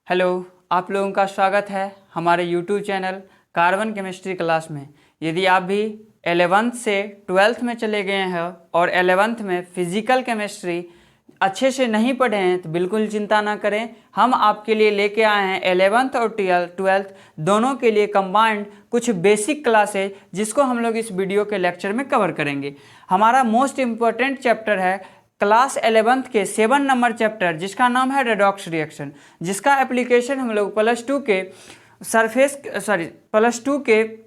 Hello, आप लोगों का स्वागत है हमारे YouTube channel carbon chemistry class में। यदि आप भी 11th से 12th में चले गए हैं और 11th में फिजिकल केमिस्ट्री अच्छे से नहीं पढ़े हैं तो बिल्कुल चिंता ना करें। हम आपके लिए लेके आए हैं 11th और 12th दोनों के लिए कंबाइंड कुछ बेसिक क्लासेज, जिसको हम लोग इस वीडियो के लेक्चर में कवर करेंगे। हमारा मोस्ट इम्पोर्टेंट चैप्टर है क्लास 11th के 7 नंबर चैप्टर, जिसका नाम है रेडॉक्स रिएक्शन, जिसका एप्लीकेशन हम लोग प्लस टू के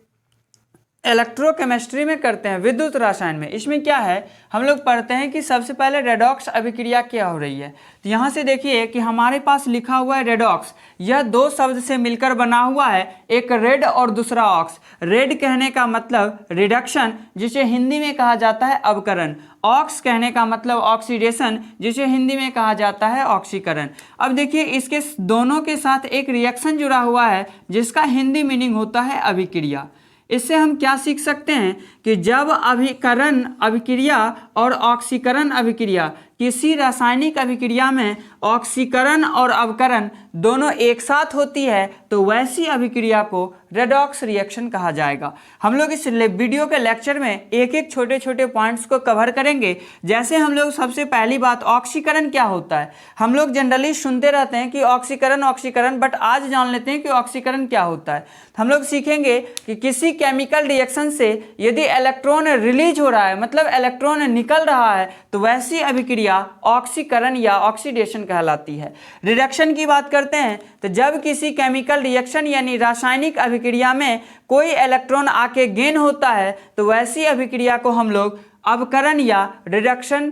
इलेक्ट्रोकेमिस्ट्री में करते हैं, विद्युत रसायन में। इसमें क्या है, हम लोग पढ़ते हैं कि सबसे पहले रेडॉक्स अभिक्रिया क्या हो रही है। तो यहाँ से देखिए कि हमारे पास लिखा हुआ है रेडॉक्स। यह दो शब्द से मिलकर बना हुआ है, एक रेड और दूसरा ऑक्स। रेड कहने का मतलब रिडक्शन, जिसे हिंदी में कहा जाता है अवकरण। ऑक्स कहने का मतलब ऑक्सीडेशन, जिसे हिंदी में कहा जाता है ऑक्सीकरण। अब देखिए इसके दोनों के साथ एक रिएक्शन जुड़ा हुआ है, जिसका हिंदी मीनिंग होता है अभिक्रिया। इससे हम क्या सीख सकते हैं कि जब अभिकरण अभिक्रिया और ऑक्सीकरण अभिक्रिया, किसी रासायनिक अभिक्रिया में ऑक्सीकरण और अवकरण दोनों एक साथ होती है, तो वैसी अभिक्रिया को रेडॉक्स रिएक्शन कहा जाएगा। हम लोग इस वीडियो के लेक्चर में एक एक छोटे छोटे पॉइंट्स को कवर करेंगे। जैसे हम लोग सबसे पहली बात, ऑक्सीकरण क्या होता है। हम लोग जनरली सुनते रहते हैं कि ऑक्सीकरण ऑक्सीकरण, बट आज जान लेते हैं कि ऑक्सीकरण क्या होता है। हम लोग सीखेंगे कि किसी केमिकल रिएक्शन से यदि इलेक्ट्रॉन रिलीज हो रहा है, मतलब इलेक्ट्रॉन निकल रहा है, तो वैसी अभिक्रिया ऑक्सीकरण या ऑक्सीडेशन कहलाती है। रिडक्शन की बात करते हैं तो जब किसी केमिकल रिएक्शन यानी रासायनिक अभिक्रिया में कोई इलेक्ट्रॉन आके गेन होता है, तो वैसी अभिक्रिया को हम लोग अवकरण या रिडक्शन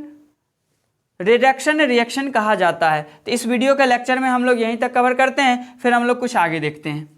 रिएक्शन कहा जाता है। तो इस वीडियो के लेक्चर में हम लोग यहीं तक कवर करते हैं, फिर हम लोग कुछ आगे देखते हैं।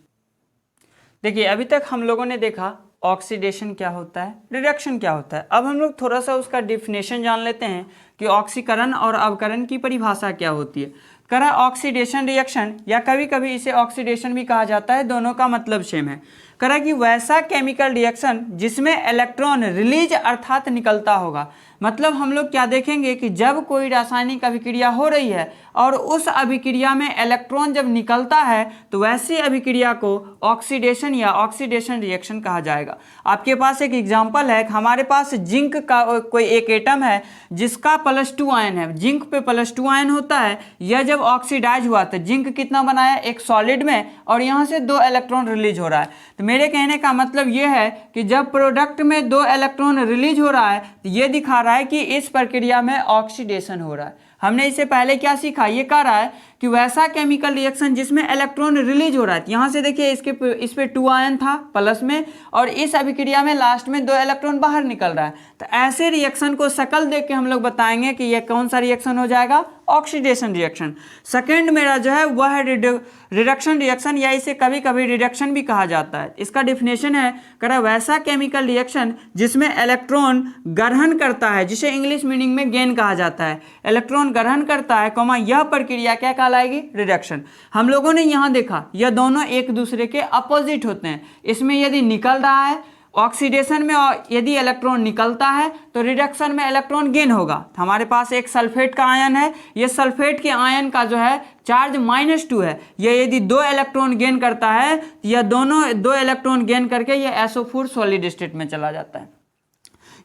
देखिए अभी तक हम लोगों ने देखा ऑक्सीडेशन क्या होता है, रिडक्शन क्या होता है। अब हम लोग थोड़ा सा उसका डिफिनेशन जान लेते हैं कि ऑक्सीकरण और अवकरण की परिभाषा क्या होती है। करा ऑक्सीडेशन रिएक्शन, या कभी कभी इसे ऑक्सीडेशन भी कहा जाता है, दोनों का मतलब सेम है। करा कि वैसा केमिकल रिएक्शन जिसमें इलेक्ट्रॉन रिलीज अर्थात निकलता होगा। मतलब हम लोग क्या देखेंगे कि जब कोई रासायनिक अभिक्रिया हो रही है और उस अभिक्रिया में इलेक्ट्रॉन जब निकलता है, तो वैसी अभिक्रिया को ऑक्सीडेशन या ऑक्सीडेशन रिएक्शन कहा जाएगा। आपके पास एक एग्जांपल है, हमारे पास जिंक का कोई एक एटम है जिसका +2 आयन है। जिंक पे +2 आयन होता है। यह जब ऑक्सीडाइज हुआ तो जिंक कितना बनाया, एक सॉलिड में, और यहाँ से 2 इलेक्ट्रॉन रिलीज हो रहा है। तो मेरे कहने का मतलब यह है कि जब प्रोडक्ट में 2 इलेक्ट्रॉन रिलीज हो रहा है, तो ये दिखा रहा है कि इस प्रक्रिया में ऑक्सीडेशन हो रहा है। हमने इससे पहले क्या सीखा, ये कह रहा है कि वैसा केमिकल रिएक्शन जिसमें इलेक्ट्रॉन रिलीज हो रहा है। यहाँ से देखिए इस पे 2 आयन था प्लस में, और इस अभिक्रिया में लास्ट में 2 इलेक्ट्रॉन बाहर निकल रहा है। तो ऐसे रिएक्शन को शक्ल देख के हम लोग बताएंगे कि यह कौन सा रिएक्शन हो जाएगा, ऑक्सीडेशन रिएक्शन। सेकेंड मेरा जो है वह है रिडक्शन रिएक्शन, या इसे कभी कभी रिडक्शन भी कहा जाता है। इसका डिफिनेशन है, करा वैसा केमिकल रिएक्शन जिसमें इलेक्ट्रॉन ग्रहण करता है, जिसे इंग्लिश मीनिंग में गेन कहा जाता है। इलेक्ट्रॉन ग्रहण करता है, यह प्रक्रिया क्या कहलाएगी, रिडक्शन। हम लोगों ने यहाँ देखा यह दोनों एक दूसरे के अपोजिट होते हैं। इसमें यदि निकल रहा है, ऑक्सीडेशन में यदि इलेक्ट्रॉन निकलता है, तो रिडक्शन में इलेक्ट्रॉन गेन होगा। हमारे पास एक सल्फेट का आयन है, ये सल्फेट के आयन का जो है चार्ज -2 है। ये यदि 2 इलेक्ट्रॉन गेन करता है, यह दोनों 2 इलेक्ट्रॉन गेन करके ये SO4 सॉलिड स्टेट में चला जाता है।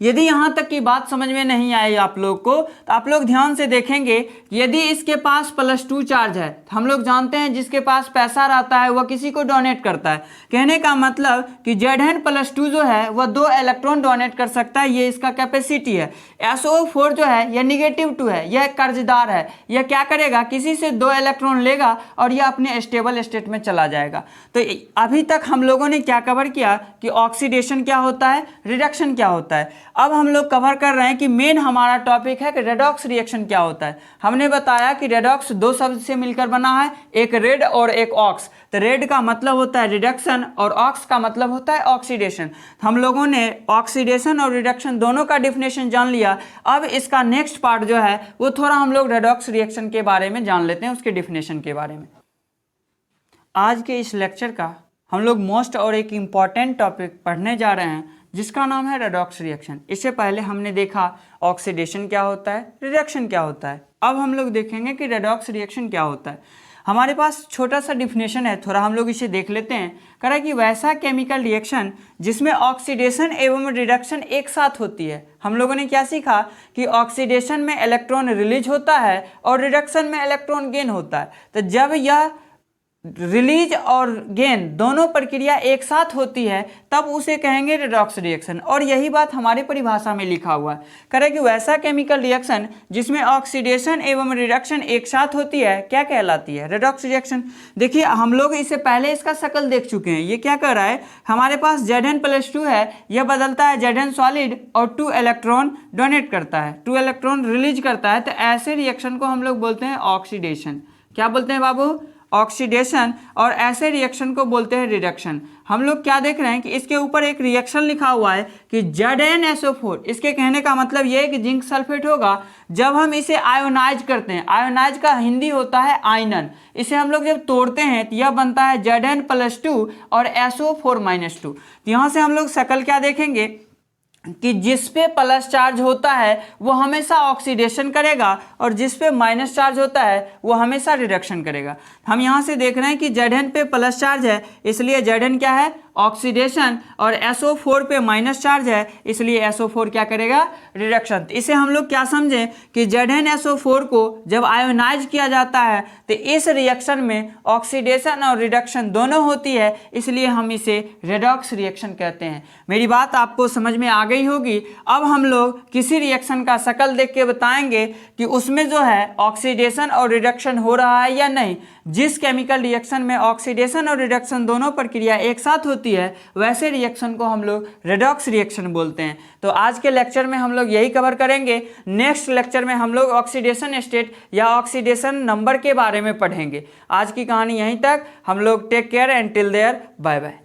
यदि यहाँ तक की बात समझ में नहीं आई आप लोग को, तो आप लोग ध्यान से देखेंगे कि यदि इसके पास +2 चार्ज है, तो हम लोग जानते हैं जिसके पास पैसा रहता है वह किसी को डोनेट करता है। कहने का मतलब कि Zn+2 जो है वह 2 इलेक्ट्रॉन डोनेट कर सकता है, ये इसका कैपेसिटी है। SO4 जो है यह -2 है, यह कर्जदार है। यह क्या करेगा, किसी से 2 इलेक्ट्रॉन लेगा और यह अपने स्टेबल स्टेट में चला जाएगा। तो अभी तक हम लोगों ने क्या कवर किया कि ऑक्सीडेशन क्या होता है, रिडक्शन क्या होता है। अब हम लोग कवर कर रहे हैं कि मेन हमारा टॉपिक है कि रेडॉक्स रिएक्शन क्या होता है। हमने बताया कि रेडॉक्स 2 शब्द से मिलकर बना है, एक रेड और एक ऑक्स। तो रेड का मतलब होता है रिडक्शन और ऑक्स का मतलब होता है ऑक्सीडेशन। हम लोगों ने ऑक्सीडेशन और रिडक्शन दोनों का डिफिनेशन जान लिया। अब इसका नेक्स्ट पार्ट जो है वो थोड़ा हम लोग रेडॉक्स रिएक्शन के बारे में जान लेते हैं, उसके डिफिनेशन के बारे में। आज के इस लेक्चर का हम लोग मोस्ट और एक इम्पॉर्टेंट टॉपिक पढ़ने जा रहे हैं, जिसका नाम है रेडॉक्स रिएक्शन। इससे पहले हमने देखा ऑक्सीडेशन क्या होता है, रिडक्शन क्या होता है। अब हम लोग देखेंगे कि रेडॉक्स रिएक्शन क्या होता है। हमारे पास छोटा सा डिफिनेशन है, थोड़ा हम लोग इसे देख लेते हैं। कह रहा है कि वैसा केमिकल रिएक्शन जिसमें ऑक्सीडेशन एवं रिडक्शन एक साथ होती है। हम लोगों ने क्या सीखा कि ऑक्सीडेशन में इलेक्ट्रॉन रिलीज होता है और रिडक्शन में इलेक्ट्रॉन गेन होता है। तो जब यह रिलीज और गेन दोनों प्रक्रिया एक साथ होती है तब उसे कहेंगे रेडॉक्स रिएक्शन, और यही बात हमारी परिभाषा में लिखा हुआ है। कह रहे कि वैसा केमिकल रिएक्शन जिसमें ऑक्सीडेशन एवं रिडक्शन एक साथ होती है क्या कहलाती है? Redox reaction. देखिए हम लोग इससे पहले इसका शकल देख चुके हैं। ये क्या कर रहा है, हमारे पास Zn+2 है, यह बदलता है Zn सॉलिड और 2 इलेक्ट्रॉन डोनेट करता है, 2 इलेक्ट्रॉन रिलीज करता है। तो ऐसे रिएक्शन को हम लोग बोलते हैं ऑक्सीडेशन। क्या बोलते हैं बाबू? ऑक्सीडेशन। और ऐसे रिएक्शन को बोलते हैं रिडक्शन। हम लोग क्या देख रहे हैं कि इसके ऊपर एक रिएक्शन लिखा हुआ है कि ZnSO4। इसके कहने का मतलब यह है कि जिंक सल्फेट होगा। जब हम इसे आयोनाइज करते हैं, आयोनाइज का हिंदी होता है आयनन, इसे हम लोग जब तोड़ते हैं तो यह बनता है Zn+2 और SO4-2। यहाँ से हम लोग शकल क्या देखेंगे कि जिस पे प्लस चार्ज होता है वो हमेशा ऑक्सीडेशन करेगा और जिस पे माइनस चार्ज होता है वो हमेशा रिडक्शन करेगा। हम यहाँ से देख रहे हैं कि Zn पे प्लस चार्ज है इसलिए Zn क्या है? ऑक्सीडेशन, और SO4 पे माइनस चार्ज है इसलिए SO4 क्या करेगा? रिडक्शन। इसे हम लोग क्या समझें कि ZnSO4 को जब आयोनाइज किया जाता है तो इस रिएक्शन में ऑक्सीडेशन और रिडक्शन दोनों होती है, इसलिए हम इसे रेडॉक्स रिएक्शन कहते हैं। मेरी बात आपको समझ में आ गई होगी। अब हम लोग किसी रिएक्शन का शकल देख के बताएंगे कि उसमें जो है ऑक्सीडेशन और रिडक्शन हो रहा है या नहीं। जिस केमिकल रिएक्शन में ऑक्सीडेशन और रिडक्शन दोनों प्रक्रिया एक साथ होती है वैसे रिएक्शन को हम लोग रेडॉक्स रिएक्शन बोलते हैं। तो आज के लेक्चर में हम लोग यही कवर करेंगे। नेक्स्ट लेक्चर में हम लोग ऑक्सीडेशन स्टेट या ऑक्सीडेशन नंबर के बारे में पढ़ेंगे। आज की कहानी यहीं तक। हम लोग take care and till there, bye bye.